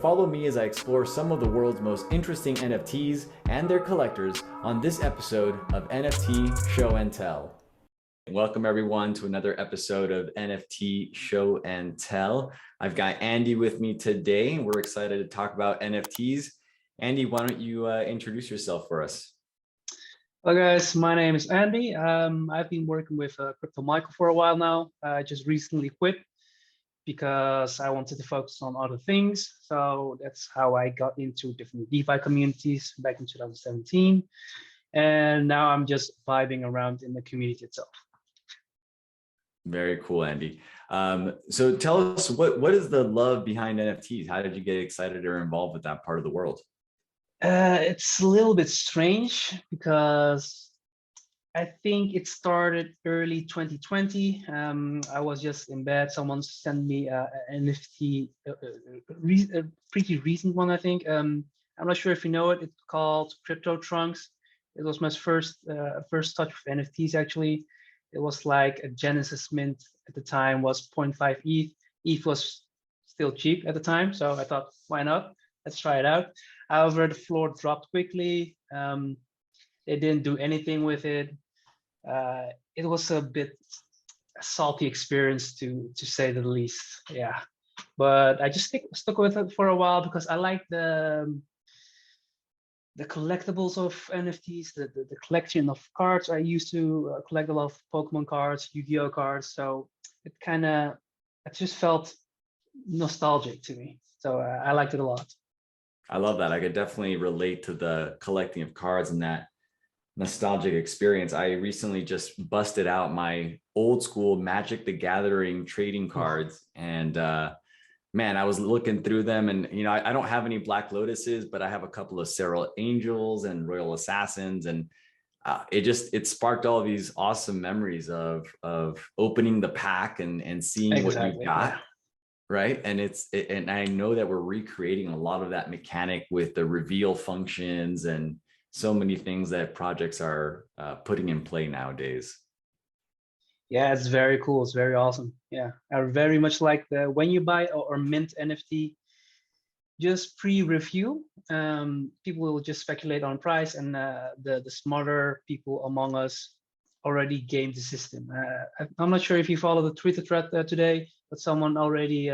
Follow me as I explore some of the world's most interesting NFTs and their collectors on this episode of NFT Show and Tell. Welcome everyone to another episode of NFT Show and Tell. I've got Andy with me today. We're excited to talk about NFTs. Andy, why don't you introduce yourself for us? Hello guys, my name is Andy. I've been working with Crypto Michael for a while now. I just recently quit because I wanted to focus on other things. So that's how I got into different DeFi communities back in 2017. And now I'm just vibing around in the community itself. Very cool, Andy. So tell us, what is the love behind NFTs? How did you get excited or involved with that part of the world? It's a little bit strange because I think it started early 2020. I was just in bed. Someone sent me an NFT, a pretty recent one, I think. I'm not sure if you know it. It's called Crypto Trunks. It was my first touch with NFTs, actually. It was like a Genesis mint at the time was 0.5 ETH. ETH was still cheap at the time. So I thought, why not? Let's try it out. However, the floor dropped quickly. They didn't do anything with it. It was a bit a salty experience to say the least. Yeah, but I just stuck with it for a while because I like the collectibles of NFTs, the collection of cards. I used to collect a lot of Pokemon cards, Yu-Gi-Oh cards, so it just felt nostalgic to me. So I liked it a lot. I love that. I could definitely relate to the collecting of cards and that nostalgic experience. I recently just busted out my old school Magic the Gathering trading cards, and man, I was looking through them, and I don't have any Black Lotuses, but I have a couple of Serral Angels and Royal Assassins, and it sparked all these awesome memories of opening the pack and seeing what you got. Yeah. Right. And and I know that we're recreating a lot of that mechanic with the reveal functions and so many things that projects are putting in play nowadays. Yeah, it's very cool. It's very awesome. Yeah, I very much like when you buy or mint NFT, just pre-review. People will just speculate on price, and the smarter people among us already game the system. I'm not sure if you follow the Twitter thread today, but someone already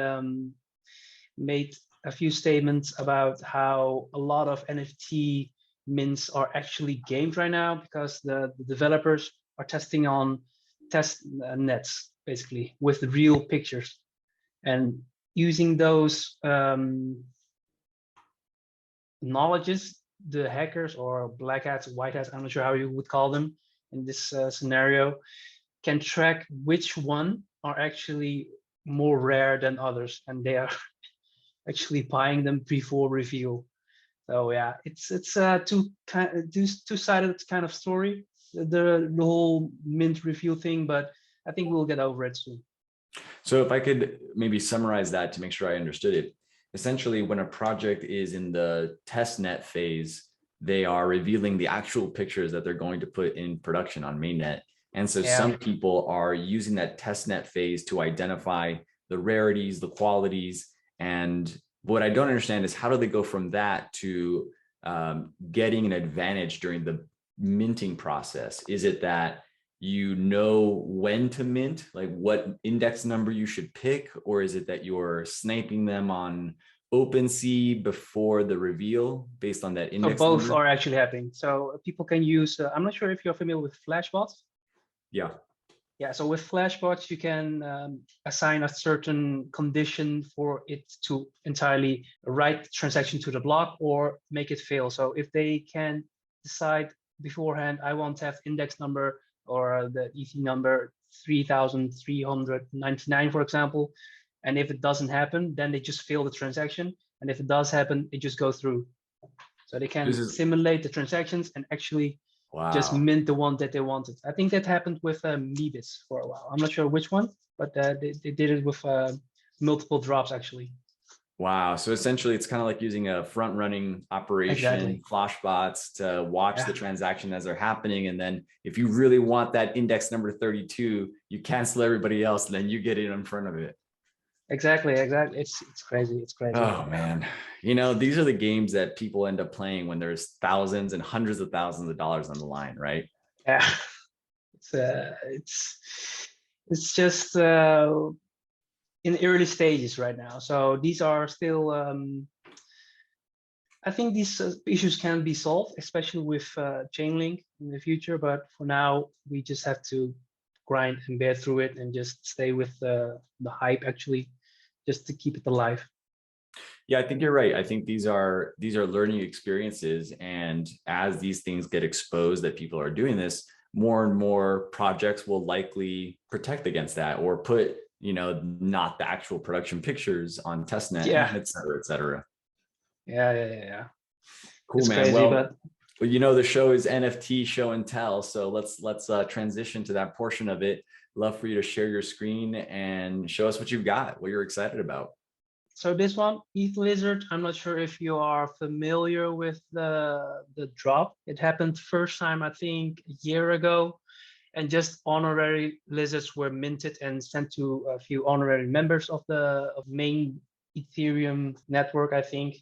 made a few statements about how a lot of NFT mints are actually gamed right now because the developers are testing on test nets, basically, with real pictures and using those knowledges, the hackers or black hats, white hats, I'm not sure how you would call them in this scenario, can track which one are actually more rare than others, and they are actually buying them before reveal. So yeah, it's two-sided kind of story, the whole mint reveal thing, but I think we'll get over it soon. So if I could maybe summarize that to make sure I understood it, essentially when a project is in the testnet phase, they are revealing the actual pictures that they're going to put in production on mainnet. And so some people are using that testnet phase to identify the rarities, the qualities. And what I don't understand is how do they go from that to getting an advantage during the minting process? Is it that you know when to mint, like what index number you should pick, or is it that you're sniping them on OpenSea before the reveal based on that index so both number? are actually happening. So people can use, I'm not sure if you're familiar with Flashbots. Yeah. Yeah, so with Flashbots, you can assign a certain condition for it to entirely write the transaction to the block or make it fail. So if they can decide beforehand, I want to have index number or the ETH number 3,399, for example. And if it doesn't happen, then they just fail the transaction. And if it does happen, it just goes through. So they can simulate the transactions and actually just mint the one that they wanted. I think that happened with Mebis for a while. I'm not sure which one, but they did it with multiple drops actually. Wow. So essentially it's kind of like using a front running operation, Flashbots to watch the transaction as they're happening. And then if you really want that index number 32, you cancel everybody else, and then you get it in front of it. Exactly. It's crazy. It's crazy. Oh man, these are the games that people end up playing when there's thousands and hundreds of thousands of dollars on the line, right? Yeah. It's it's just in early stages right now. So these are still. I think these issues can be solved, especially with Chainlink in the future. But for now, we just have to grind and bear through it and just stay with the hype, actually, just to keep it alive. Yeah, I think you're right. I think these are learning experiences, and as these things get exposed that people are doing this, more and more projects will likely protect against that or put, not the actual production pictures on testnet, Yeah, et cetera, et cetera. yeah. Cool, It's man. crazy, Well, but the show is NFT show and tell. So let's transition to that portion of it. Love for you to share your screen and show us what you've got, what you're excited about. so this one, EthLizards, I'm not sure if you are familiar with the drop. It happened first time, I think, a year ago, and just honorary lizards were minted and sent to a few honorary members of the main Ethereum network, I think.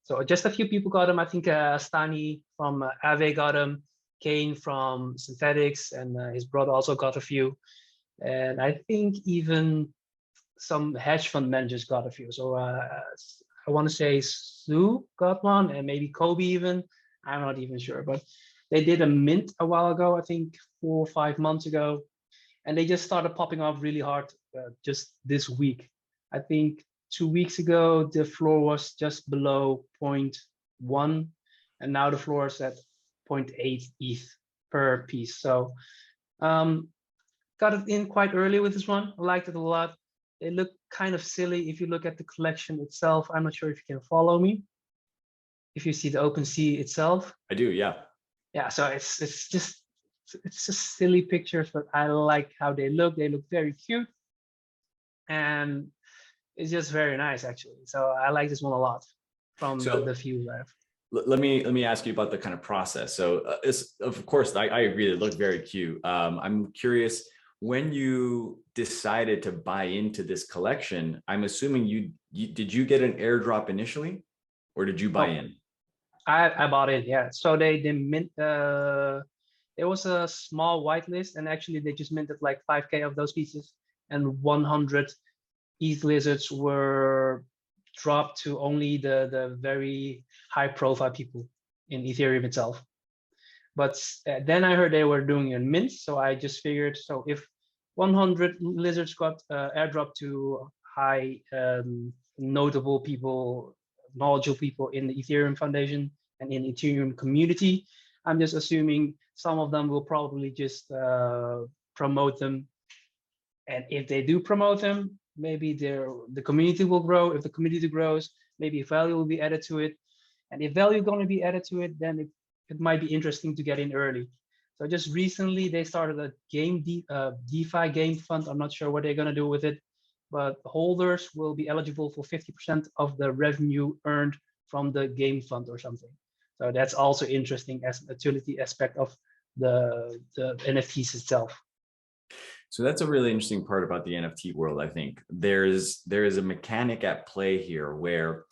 So just a few people got them. I think Stani from Aave got them, Kane from Synthetics, and his brother also got a few. And I think even some hedge fund managers got a few. So I want to say Sue got one, and maybe Kobe even. I'm not even sure, but they did a mint a while ago. I think 4 or 5 months ago, and they just started popping up really hard just this week. I think 2 weeks ago the floor was just below zero point 0.1, and now the floor is at 0.8 ETH per piece. So got it in quite early with this one. I liked it a lot. They look kind of silly if you look at the collection itself. I'm not sure if you can follow me. If you see the OpenSea itself. I do, yeah. Yeah, so it's just silly pictures, but I like how they look. They look very cute, and it's just very nice actually. So I like this one a lot from So the few I have. let me ask you about the kind of process. So it's, of course, I agree. It looked very cute. I'm curious, when you decided to buy into this collection, I'm assuming you did you get an airdrop initially, or did you buy Oh, in? I bought it. Yeah. So they mint. There was a small whitelist, and actually they just minted like 5K of those pieces, and 100 EthLizards were dropped to only the very high profile people in Ethereum itself. But then I heard they were doing a mint, so I just figured, so if 100 lizards got airdrop to high notable people, knowledgeable people in the Ethereum Foundation and in Ethereum community, I'm just assuming some of them will probably just promote them. And if they do promote them, maybe the community will grow. If the community grows, maybe value will be added to it. And if value is going to be added to it, then it might be interesting to get in early. So just recently, they started a DeFi game fund. I'm not sure what they're going to do with it, but holders will be eligible for 50% of the revenue earned from the game fund or something. So that's also interesting as an utility aspect of the NFTs itself. So that's a really interesting part about the NFT world. I think there is a mechanic at play here where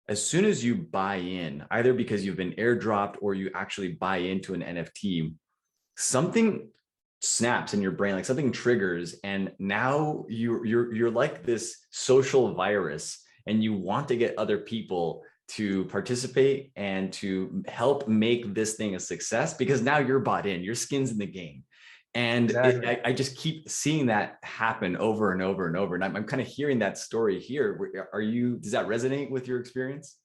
as soon as you buy in, either because you've been airdropped or you actually buy into an NFT, something snaps in your brain, like something triggers, and now you're like this social virus, and you want to get other people to participate and to help make this thing a success because now you're bought in, your skin's in the game. And Exactly. I just keep seeing that happen over and over and over. And I'm kind of hearing that story here. Does that resonate with your experience?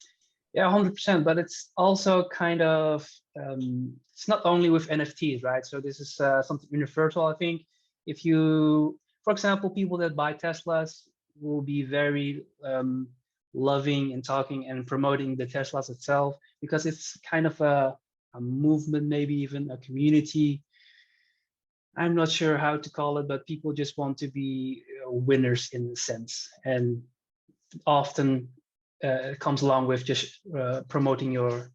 Yeah, 100%. But it's also kind of, it's not only with NFTs, right? So this is something universal, I think. If you, for example, people that buy Teslas will be very loving and talking and promoting the Teslas itself, because it's kind of a movement, maybe even a community. I'm not sure how to call it, but people just want to be winners in a sense. And often it comes along with just promoting your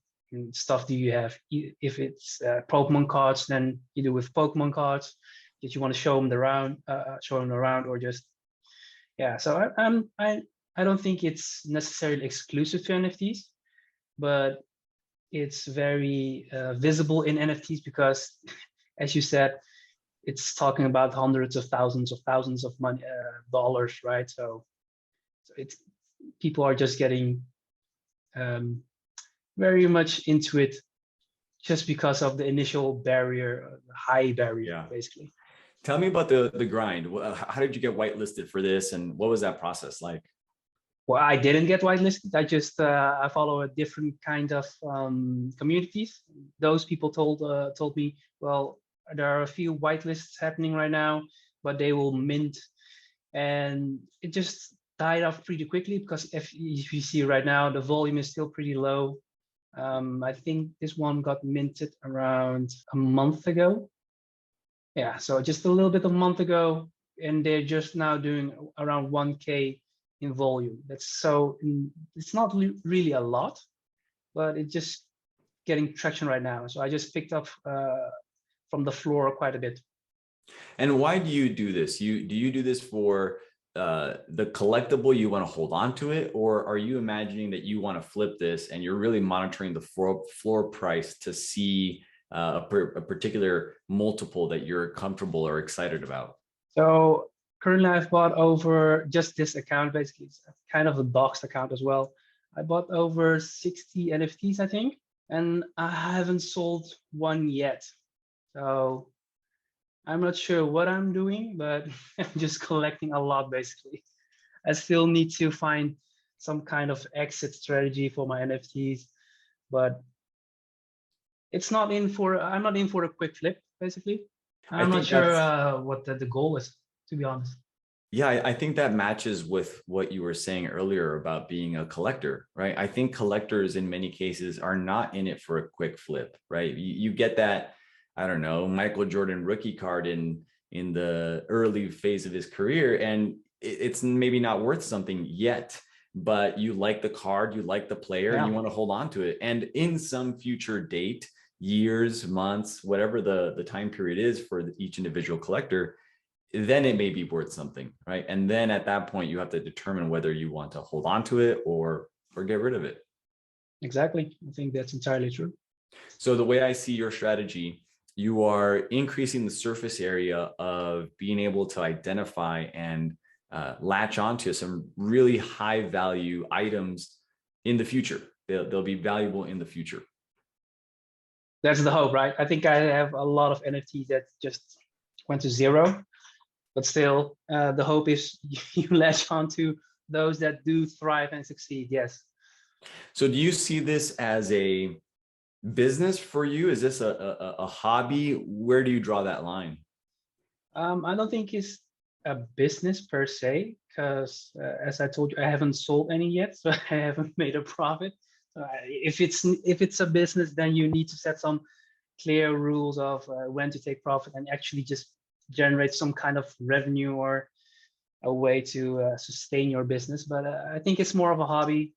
stuff that you have. If it's Pokemon cards, then you do with Pokemon cards that you want to show them around, or just Yeah, so I don't think it's necessarily exclusive to NFTs, but it's very visible in NFTs because, as you said, it's talking about hundreds of thousands of money, dollars, right? So it's people are just getting very much into it just because of the initial barrier, high barrier, Yeah. basically. Tell me about the grind. How did you get whitelisted for this, and what was that process like? Well, I didn't get whitelisted. I just I follow a different kind of communities. Those people told me, well, there are a few whitelists happening right now, but they will mint, and it just died off pretty quickly because if you see right now, the volume is still pretty low. I think this one got minted around a month ago. Yeah, so just a little bit of a month ago, and they're just now doing around 1K in volume. It's not really a lot, but it's just getting traction right now. So I just picked up from the floor quite a bit. And why do you do this? Do you do this for the collectible, you want to hold on to it, or are you imagining that you want to flip this and you're really monitoring the floor price to see a particular multiple that you're comfortable or excited about? So currently I've bought over just this account, basically it's kind of a doxed account as well. I bought over 60 NFTs, I think, and I haven't sold one yet. So I'm not sure what I'm doing, but I'm just collecting a lot, basically. I still need to find some kind of exit strategy for my NFTs, but I'm not in for a quick flip, basically. I I'm not think sure that's what the goal is, to be honest. Yeah, I think that matches with what you were saying earlier about being a collector, right? I think collectors in many cases are not in it for a quick flip, right? You get that, I don't know, Michael Jordan rookie card in the early phase of his career, and it's maybe not worth something yet, but you like the card, you like the player, and Yeah, you want to hold on to it. And in some future date, years, months, whatever the time period is for each individual collector, then it may be worth something, right? And then at that point, you have to determine whether you want to hold on to it or get rid of it. exactly. I think that's entirely true. So the way I see your strategy, you are increasing the surface area of being able to identify and latch onto some really high value items in the future. They'll be valuable in the future. That's the hope, right? I think I have a lot of NFTs that just went to zero, but still, the hope is you latch onto those that do thrive and succeed. Yes. So do you see this as a business for you? Is this a hobby? Where do you draw that line? I don't think it's a business per se, because as I told you, I haven't sold any yet, so I haven't made a profit. If it's a business, then you need to set some clear rules of when to take profit and actually just generate some kind of revenue or a way to sustain your business. But I think it's more of a hobby.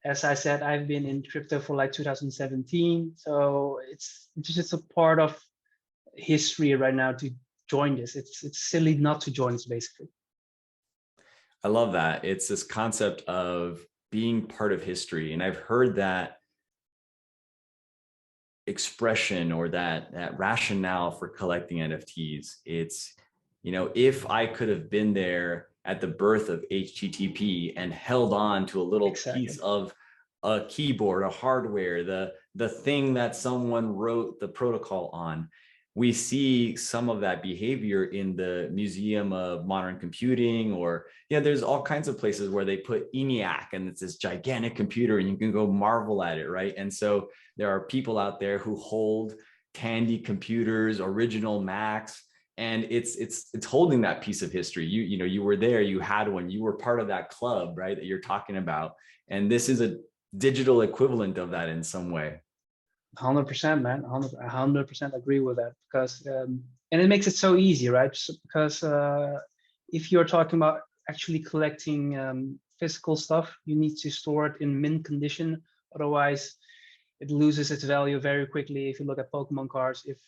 As I said, I've been in crypto for like 2017, so it's just a part of history right now to join this. It's silly not to join this, basically. I love that. It's this concept of being part of history. And I've heard that expression or that rationale for collecting NFTs. It's, if I could have been there at the birth of HTTP and held on to a little piece Exactly. of a keyboard, a hardware, the thing that someone wrote the protocol on, we see some of that behavior in the Museum of Modern Computing, or there's all kinds of places where they put ENIAC and it's this gigantic computer and you can go marvel at it, right? And so there are people out there who hold Tandy computers, original Macs, and it's holding that piece of history. You were there, you had one, you were part of that club, right, that you're talking about, and this is a digital equivalent of that in some way. 100%, man. 100% agree with that, because and it makes it so easy, right? Because if you're talking about actually collecting physical stuff, you need to store it in mint condition. Otherwise, it loses its value very quickly. If you look at Pokemon cards, if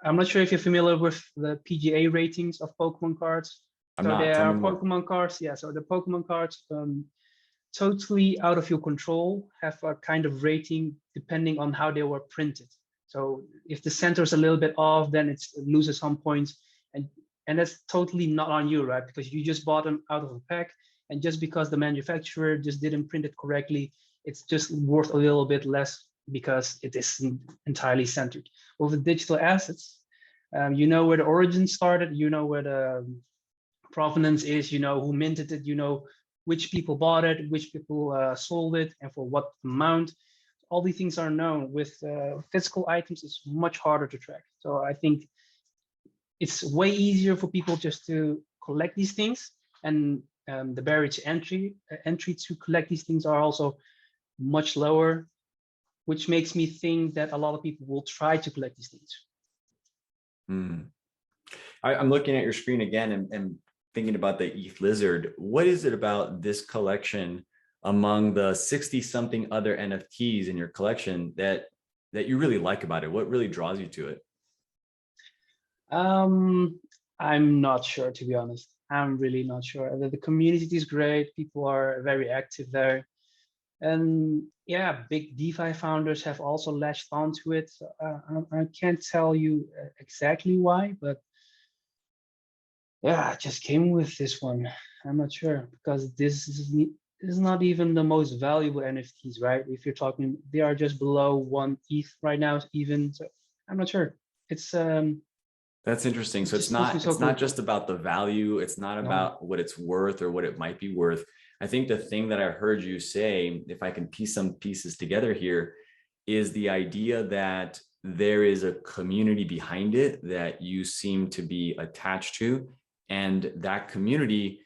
I'm not sure if you're familiar with the PGA ratings of Pokemon cards. I'm So not. there Tell me are more. Pokemon cards. Yeah, so the Pokemon cards totally out of your control have a kind of rating depending on how they were printed. So if the center is a little bit off, then it loses some points, and that's totally not on you, right? Because you just bought them out of a pack, and just because the manufacturer just didn't print it correctly, it's just worth a little bit less because it isn't entirely centered. With the digital assets, you know where the origin started, you know where the provenance is, you know who minted it, you know which people bought it, which people sold it, and for what amount. All these things are known. With physical items, it's much harder to track. So I think it's way easier for people just to collect these things, and the barrier to entry to collect these things are also much lower, which makes me think that a lot of people will try to collect these things. I'm looking at your screen again and thinking about the EthLizard. What is it about this collection among the 60 something other NFTs in your collection that you really like about it? What really draws you to it? I'm not sure, to be honest. I'm really not sure. The community is great. People are very active there. And yeah, big DeFi founders have also latched onto it. So, I can't tell you exactly why, but yeah, I just came with this one. I'm not sure, because this is not even the most valuable NFTs, right? If you're talking, they are just below 1 ETH right now, even. So I'm not sure. It's That's interesting. So just feels so it's cool. not just about the value. It's not No. about what it's worth or what it might be worth. I think the thing that I heard you say, if I can piece some pieces together here, is the idea that there is a community behind it that you seem to be attached to. And that community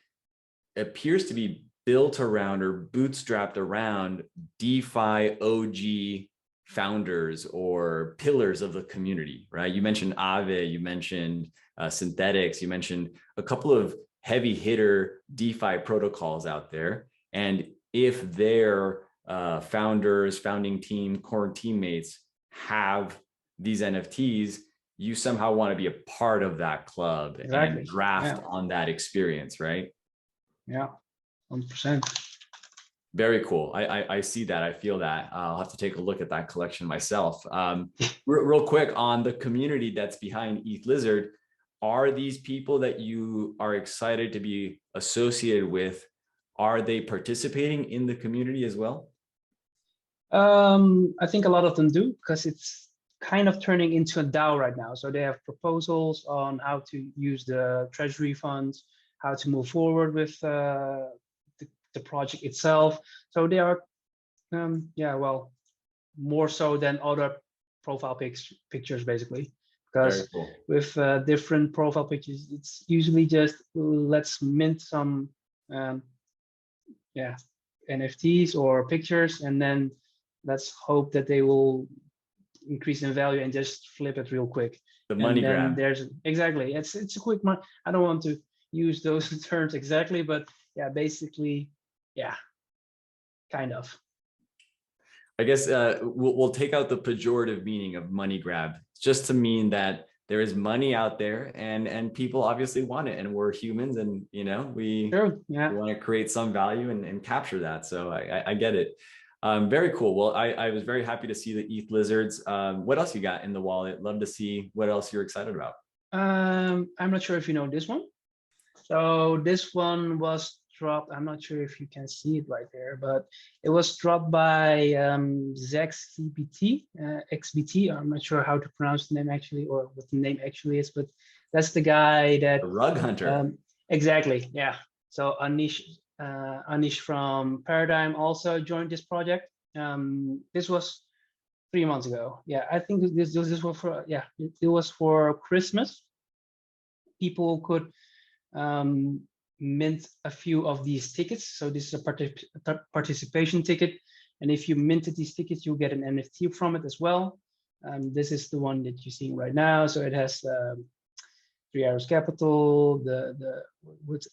appears to be built around or bootstrapped around DeFi OG founders or pillars of the community, right? You mentioned Aave, you mentioned synthetics, you mentioned a couple of heavy hitter DeFi protocols out there. And if their founders, founding team, core teammates have these NFTs, you somehow want to be a part of that club and draft on that experience, right? Yeah, 100%. Very cool. I see that. I feel that. I'll have to take a look at that collection myself. Real quick on the community that's behind EthLizard, are these people that you are excited to be associated with, are they participating in the community as well? I think a lot of them do, because it's kind of turning into a DAO right now. So they have proposals on how to use the treasury funds, how to move forward with the project itself. So they are, yeah, well, more so than other profile pictures, basically. Because cool. with different profile pictures, it's usually just let's mint some, yeah, NFTs or pictures, and then let's hope that they will increase in value and just flip it real quick. The money grab. There's exactly, it's a quick money. I don't want to use those terms exactly, but yeah, basically, yeah, kind of. I guess we'll take out the pejorative meaning of money grab, just to mean that there is money out there and people obviously want it, and we're humans, and you know we want to create some value and capture that. So I get it. Very cool. Well, I was very happy to see the EthLizards. What else you got in the wallet? Love to see what else you're excited about. I'm not sure if you know this one. So this one was dropped. I'm not sure if you can see it right there, but it was dropped by ZXBT, XBT. I'm not sure how to pronounce the name actually, or what the name actually is, but that's the guy that Rug Hunter. Exactly. Yeah. So Anish from Paradigm also joined this project. This was 3 months ago. Yeah, I think this was for, yeah, it was for Christmas. People could mint a few of these tickets. So this is a participation ticket, and if you minted these tickets, you'll get an NFT from it as well. This is the one that you're seeing right now. So it has 3 Arrows Capital.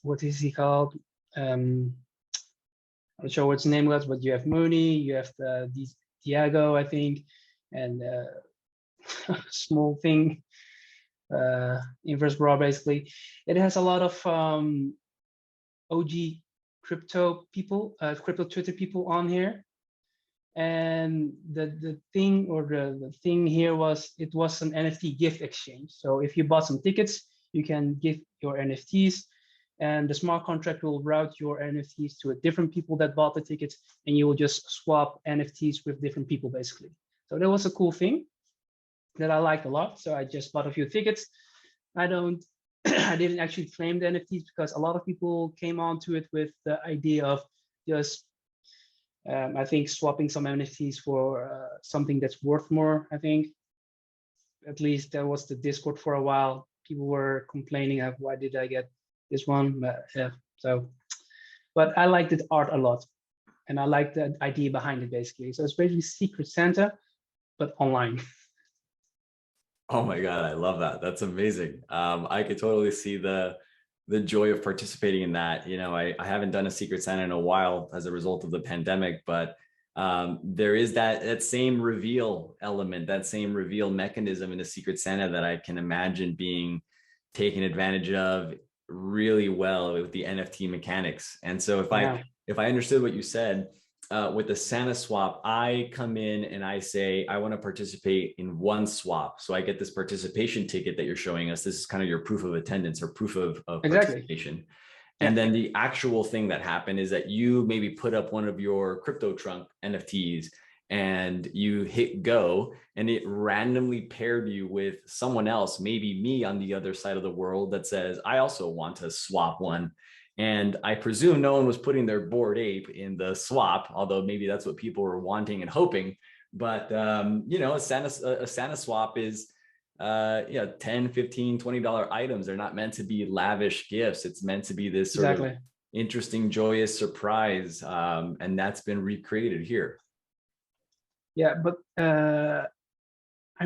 What is he called? I'm not sure what his name was, but you have Mooney, you have Diago, I think, and small thing. inverse bra basically. It has a lot of OG crypto people, crypto Twitter people on here. And the thing or the thing here was, it was an NFT gift exchange. So if you bought some tickets, you can give your NFTs, and the smart contract will route your NFTs to a different people that bought the tickets, and you will just swap NFTs with different people basically. So that was a cool thing that I liked a lot. So I just bought a few tickets. I didn't actually claim the NFTs because a lot of people came onto it with the idea of just I think swapping some NFTs for something that's worth more. I think at least that was the Discord for a while. People were complaining of why did I get this one? But yeah, so, but I liked the art a lot, and I like the idea behind it basically. So it's basically Secret Santa, but online. Oh my God, I love that. That's amazing. I could totally see the joy of participating in that. You know, I haven't done a Secret Santa in a while as a result of the pandemic, but there is that same reveal element, that same reveal mechanism in a Secret Santa that I can imagine being taken advantage of really well with the NFT mechanics. And so if I understood what you said, with the Santa swap, I come in and I say, I want to participate in one swap. So I get this participation ticket that you're showing us. This is kind of your proof of attendance or proof of participation. And then the actual thing that happened is that you maybe put up one of your crypto trunk NFTs and you hit go, and it randomly paired you with someone else, maybe me on the other side of the world, that says, I also want to swap one. And I presume no one was putting their Bored Ape in the swap, although maybe that's what people were wanting and hoping. But, you know, a Santa swap is, yeah, $10, $15, $20 items. They're not meant to be lavish gifts. It's meant to be this sort of interesting, joyous surprise. And that's been recreated here. Yeah, but I'm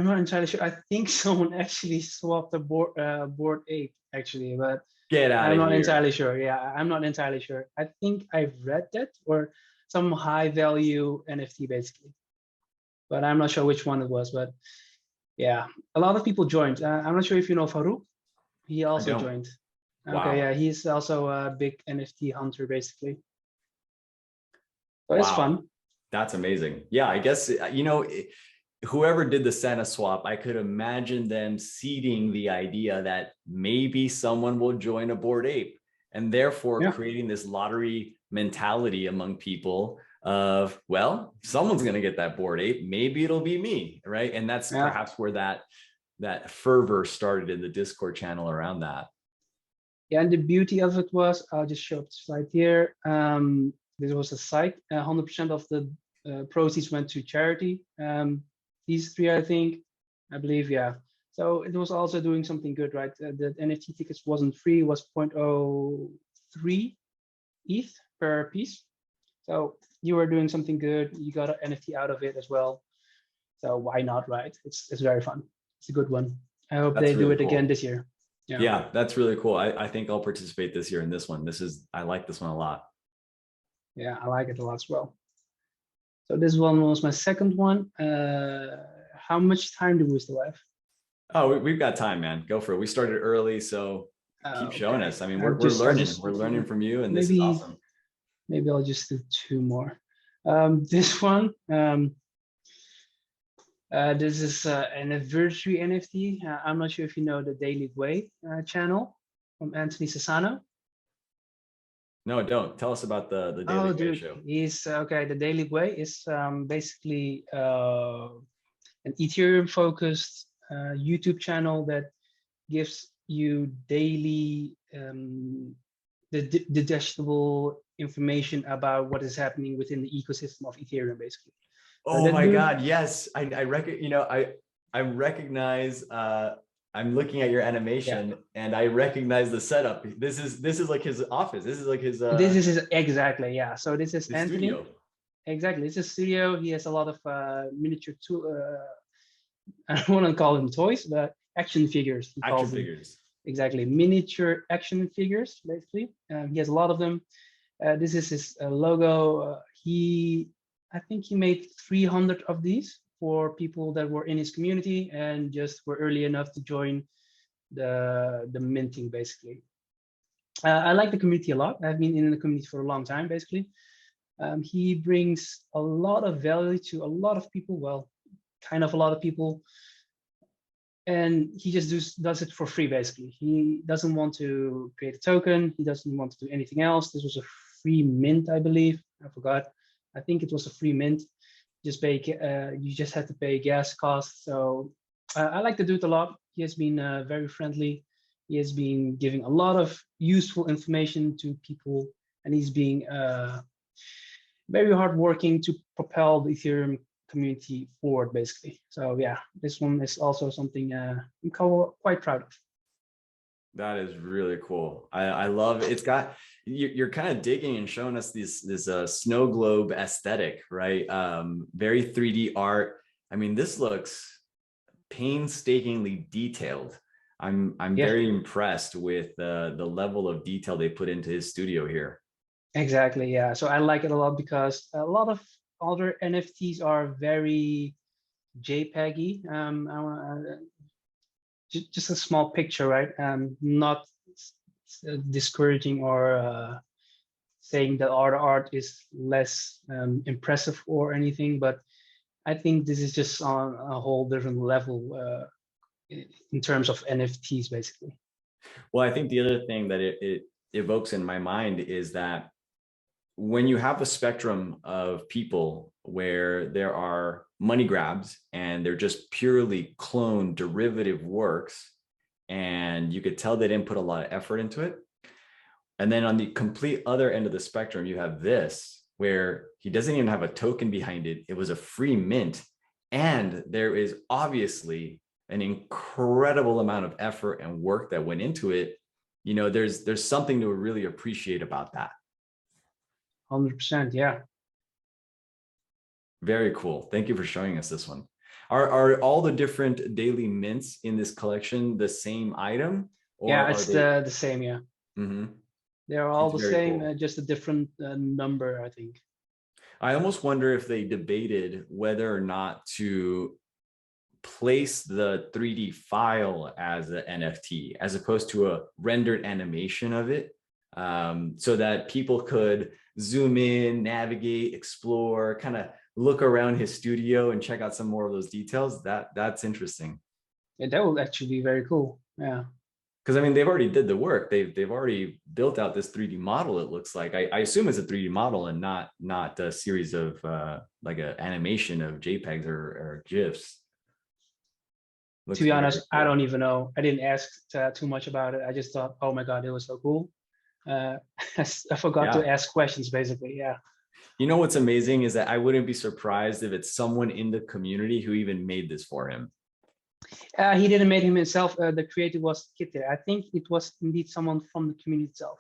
not entirely sure. I think someone actually swapped a Bored Ape actually, but get out I'm of not here. entirely sure. Yeah, I'm not entirely sure. I think I've read that, or some high value NFT basically, but I'm not sure which one it was. But yeah, a lot of people joined. I'm not sure if you know Farouk. He also joined. Wow. Okay, yeah, he's also a big NFT hunter basically. So it's fun. That's amazing. Yeah, I guess, you know, whoever did the Santa swap, I could imagine them seeding the idea that maybe someone will join a Bored Ape, and therefore creating this lottery mentality among people of, well, someone's going to get that Bored Ape, maybe it'll be me, right? And that's perhaps where that fervor started in the Discord channel around that. Yeah, and the beauty of it was, I'll just show up the slide here. This was a site, 100% of the proceeds went to charity. These three, I believe, yeah. So it was also doing something good, right? The NFT tickets wasn't free, it was 0.03 ETH per piece. So you were doing something good, you got an NFT out of it as well. So why not, right? It's very fun. It's a good one. I hope they do it again this year. Yeah, that's really cool. I think I'll participate this year in this one. I like this one a lot. Yeah, I like it a lot as well. So this one was my second one. How much time do we still have? Oh, we've got time, man. Go for it. We started early, so keep showing us. I mean, we're learning. We're learning from you, and this is awesome. Maybe I'll just do two more. This one, this is an anniversary NFT. I'm not sure if you know the Daily Gwei channel from Anthony Sassano. No, I don't. Tell us about the Daily Gwei show. He's okay. The Daily Gwei is basically an Ethereum-focused YouTube channel that gives you daily digestible information about what is happening within the ecosystem of Ethereum, basically. Oh my God, yes. I recognize I'm looking at your animation and I recognize the setup. This is like his office. This is like his this is his, exactly, yeah. So this is Anthony. Studio. Exactly. It's a studio. He has a lot of miniature I don't want to call them toys, but action figures. Action figures. Exactly. Miniature action figures, basically. He has a lot of them. This is his logo. I think he made 300 of these for people that were in his community and just were early enough to join the minting basically. I like the community a lot. I've been in the community for a long time basically. He brings a lot of value to a lot of people, well, kind of a lot of people, and he just does it for free basically. He doesn't want to create a token, he doesn't want to do anything else. This was a free mint, I believe. I forgot. I think it was a free mint. Just pay, you just had to pay gas costs. So I like the dude a lot. He has been very friendly. He has been giving a lot of useful information to people, and he's being very hardworking to propel the Ethereum community forward, basically. So yeah, this one is also something I'm quite proud of. That is really cool. I love it. It's got, you're kind of digging and showing us this snow globe aesthetic, right? Very 3D art. I mean, this looks painstakingly detailed. I'm very impressed with the level of detail they put into his studio here. Exactly, yeah. So I like it a lot because a lot of other NFTs are very JPEG-y. Just a small picture, right? Not discouraging or saying that our art is less impressive or anything, but I think this is just on a whole different level in terms of NFTs, basically. Well, I think the other thing that it evokes in my mind is that when you have a spectrum of people where there are money grabs and they're just purely cloned derivative works, and you could tell they didn't put a lot of effort into it. And then on the complete other end of the spectrum, you have this, where he doesn't even have a token behind it. It was a free mint. And there is obviously an incredible amount of effort and work that went into it. You know, there's something to really appreciate about that. 100%, yeah. Very cool. Thank you for showing us this one. Are all the different daily mints in this collection the same item? Or yeah, it's they... the same, yeah. Mm-hmm. They're all It's the very same, cool. just a different number, I think. I almost wonder if they debated whether or not to place the 3D file as an NFT as opposed to a rendered animation of it, so that people could zoom in, navigate, explore, kind of look around his studio and check out some more of those details. That's interesting. Yeah, that would actually be very cool. Yeah. Because I mean, they've already did the work. They've already built out this 3D model. It looks like I assume it's a 3D model and not a series of like an animation of JPEGs or GIFs. Looks to be honest, cool. I don't even know. I didn't ask too much about it. I just thought, oh my God, it was so cool. I forgot to ask questions, basically. Yeah. You know what's amazing is that I wouldn't be surprised if it's someone in the community who even made this for him. He didn't make him himself. The creator was Kitty. I think it was indeed someone from the community itself.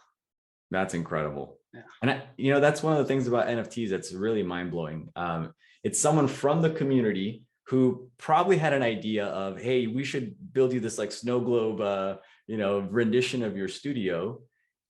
That's incredible. Yeah. And you know, that's one of the things about NFTs that's really mind-blowing. It's someone from the community who probably had an idea of, hey, we should build you this like snow globe, you know, rendition of your studio,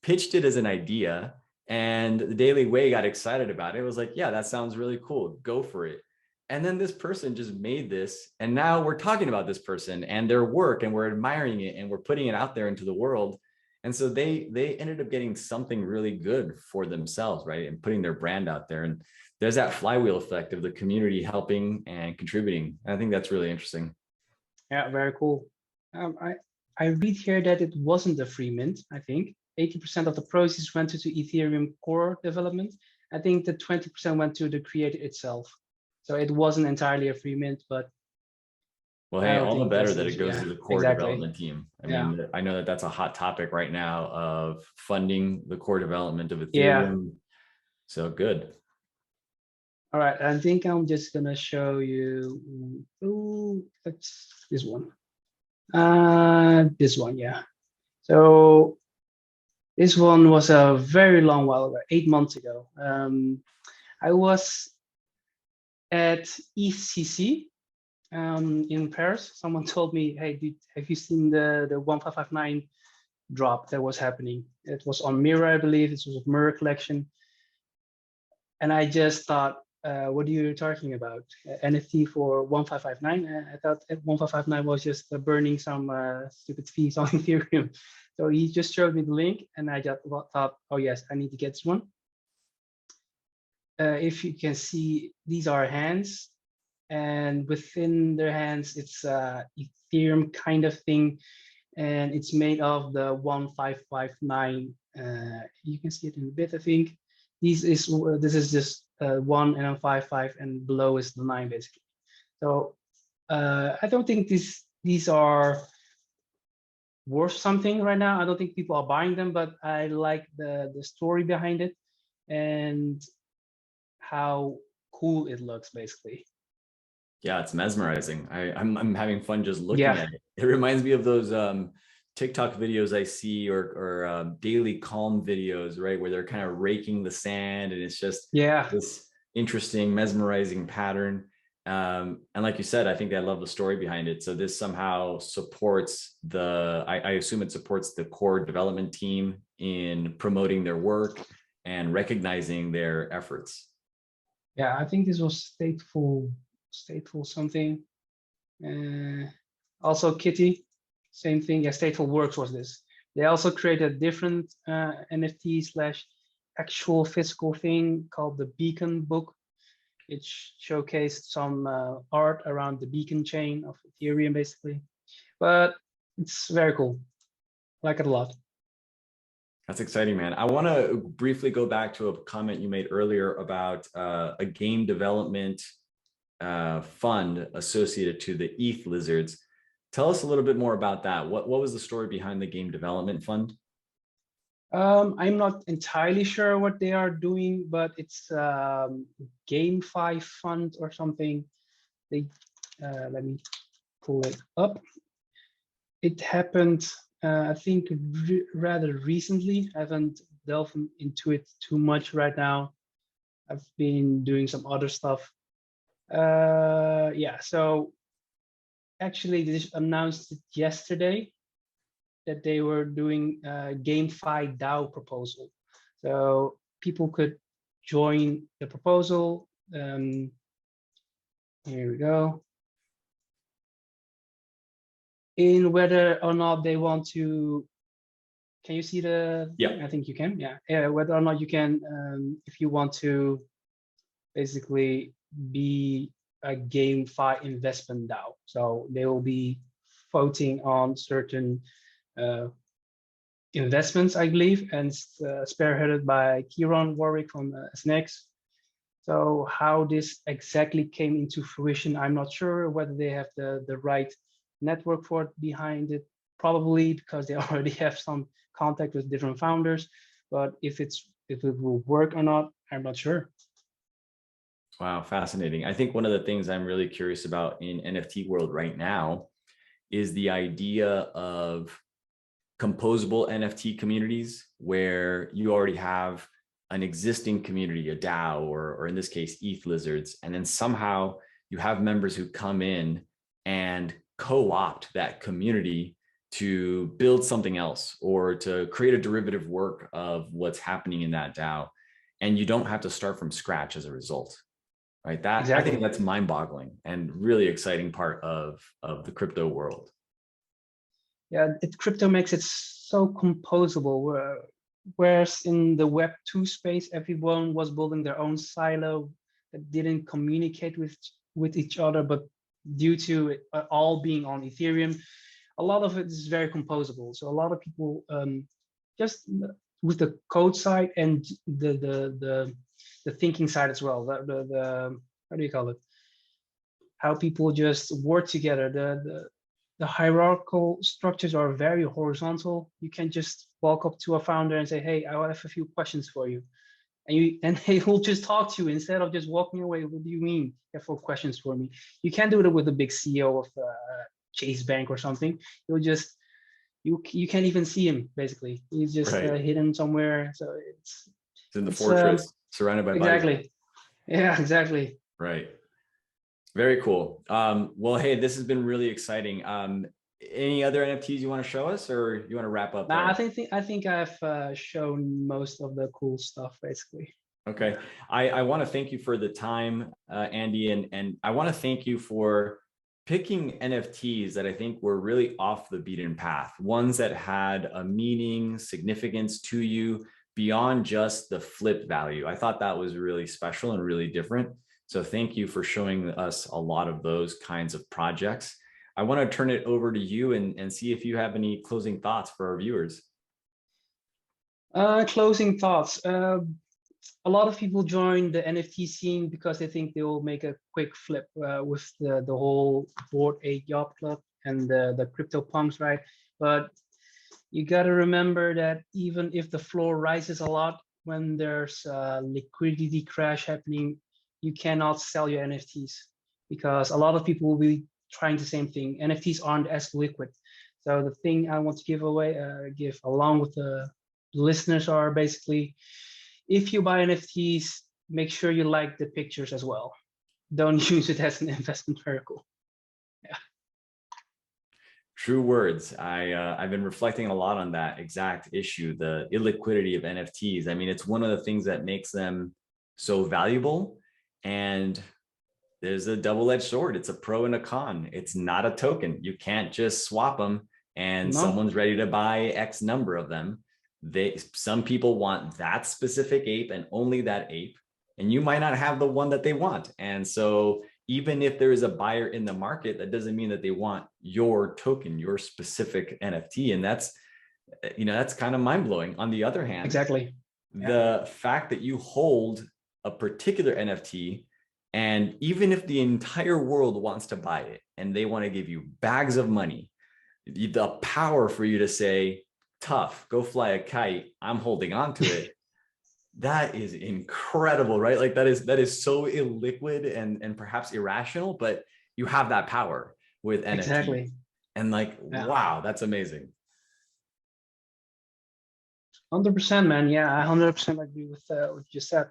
pitched it as an idea, and the Daily Gwei got excited about it. It was like, yeah, that sounds really cool. Go for it. And then this person just made this, and now we're talking about this person and their work, and we're admiring it, and we're putting it out there into the world. And so they ended up getting something really good for themselves, right? And putting their brand out there. And there's that flywheel effect of the community helping and contributing. And I think that's really interesting. Yeah, very cool. I read here that it wasn't a free mint. I think 80% of the proceeds went to Ethereum core development. I think the 20% went to the creator itself. So it wasn't entirely a free mint, but well, hey, all the better that it goes to the core development team. I mean, I know that that's a hot topic right now of funding the core development of Ethereum. Yeah. So good. All right, I think I'm just gonna show you. Ooh, that's this one. This one, yeah. So this one was a very long while ago, 8 months ago. I was at ECC in Paris. Someone told me, hey, dude, have you seen the 1559 drop that was happening? It was on Mirror, I believe. It was a Mirror collection. And I just thought, What are you talking about? NFT for 1559? I thought 1559 was just burning some stupid fees on Ethereum. So he just showed me the link, and I just thought, oh yes, I need to get this one. If you can see, these are hands, and within their hands, it's Ethereum kind of thing, and it's made of the 1559. You can see it in a bit, I think. This is just 1 and then 5, and below is the 9 basically. So I don't think these are worth something right now. I don't think people are buying them, but I like the story behind it and how cool it looks basically. Yeah, it's mesmerizing. I'm having fun just looking Yeah. at it. It reminds me of those TikTok videos I see, or daily calm videos, right, where they're kind of raking the sand, and it's just this interesting, mesmerizing pattern. And like you said, I think I love the story behind it. So this somehow supports I assume it supports the core development team in promoting their work and recognizing their efforts. Yeah, I think this was stateful something. Also Kitty, same thing. Yeah, stateful works was this. They also created a different NFT slash actual physical thing called the Beacon book. It showcased some art around the beacon chain of Ethereum, basically. But it's very cool. I like it a lot. That's exciting, man. I want to briefly go back to a comment you made earlier about a game development fund associated to the EthLizards. Tell us a little bit more about that. What was the story behind the game development fund? I'm not entirely sure what they are doing, but it's GameFi fund or something. They let me pull it up. It happened, I think, rather recently. I haven't delved into it too much right now. I've been doing some other stuff. Yeah, so actually, they just announced it yesterday that they were doing a GameFi DAO proposal. So people could join the proposal. Here we go. In whether or not they want to, can you see the? Yeah, I think you can. Yeah, whether or not you can, if you want to, basically be a GameFi investment DAO. So they will be voting on certain investments, I believe, and spearheaded by Kieran Warwick from SNX. So how this exactly came into fruition, I'm not sure. Whether they have the right network for it behind it, probably because they already have some contact with different founders. But if it will work or not, I'm not sure. Wow, fascinating. I think one of the things I'm really curious about in NFT world right now is the idea of composable NFT communities, where you already have an existing community, a DAO, or in this case, EthLizards, and then somehow you have members who come in and co-opt that community to build something else or to create a derivative work of what's happening in that DAO. And you don't have to start from scratch as a result, right? That Exactly. I think that's mind-boggling and really exciting part of the crypto world. Yeah, crypto makes it so composable. Whereas in the Web 2 space, everyone was building their own silo that didn't communicate with each other, but due to it all being on Ethereum, a lot of it is very composable. So a lot of people just with the code side and the thinking side as well. The how do you call it? How people just work together. The hierarchical structures are very horizontal. You can just walk up to a founder and say, "Hey, I have a few questions for you," and they will just talk to you instead of just walking away. What do you mean you have 4 questions for me? You can't do it with a big CEO of Chase Bank or something. You'll just you can't even see him basically. He's just hidden somewhere. So it's in the fortress surrounded by exactly. bodies. Yeah, exactly. Right. Very cool. Well, hey, this has been really exciting. Any other NFTs you want to show us, or you want to wrap up there? I think I've shown most of the cool stuff basically. Okay. I want to thank you for the time, Andy, and I want to thank you for picking NFTs that I think were really off the beaten path, ones that had a meaning, significance to you beyond just the flip value. I thought that was really special and really different. So thank you for showing us a lot of those kinds of projects. I want to turn it over to you and see if you have any closing thoughts for our viewers. Closing thoughts. A lot of people join the NFT scene because they think they will make a quick flip with the whole Bored Ape Yacht Club and the crypto pumps, right? But you got to remember that even if the floor rises a lot, when there's a liquidity crash happening, you cannot sell your NFTs because a lot of people will be trying the same thing. NFTs aren't as liquid. So the thing I want to give along with the listeners are basically, if you buy NFTs, make sure you like the pictures as well. Don't use it as an investment vehicle. Yeah. True words. I've been reflecting a lot on that exact issue, the illiquidity of NFTs. I mean, it's one of the things that makes them so valuable. And there's a double-edged sword. It's a pro and a con. It's not a token. You can't just swap them and someone's ready to buy X number of them. Some people want that specific ape and only that ape, and you might not have the one that they want. And so even if there is a buyer in the market, that doesn't mean that they want your token, your specific NFT. And that's, that's kind of mind-blowing. On the other hand, exactly, the fact that you hold a particular NFT, and even if the entire world wants to buy it and they want to give you bags of money, the power for you to say, tough, go fly a kite, I'm holding on to it. That is incredible, right? Like that is so illiquid and perhaps irrational, but you have that power with NFT. Exactly. And like, wow, that's amazing. 100%, man. Yeah, I 100% agree with what you said.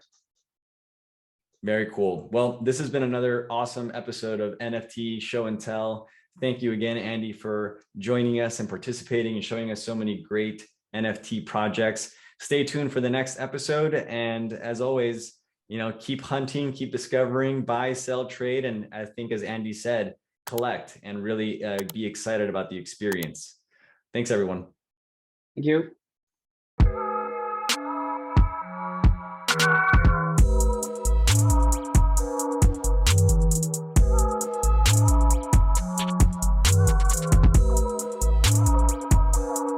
Very cool. Well, this has been another awesome episode of NFT Show and Tell. Thank you again, Andy, for joining us and participating and showing us so many great NFT projects. Stay tuned for the next episode. And as always, keep hunting, keep discovering, buy, sell, trade. And I think, as Andy said, collect and really be excited about the experience. Thanks, everyone. Thank you.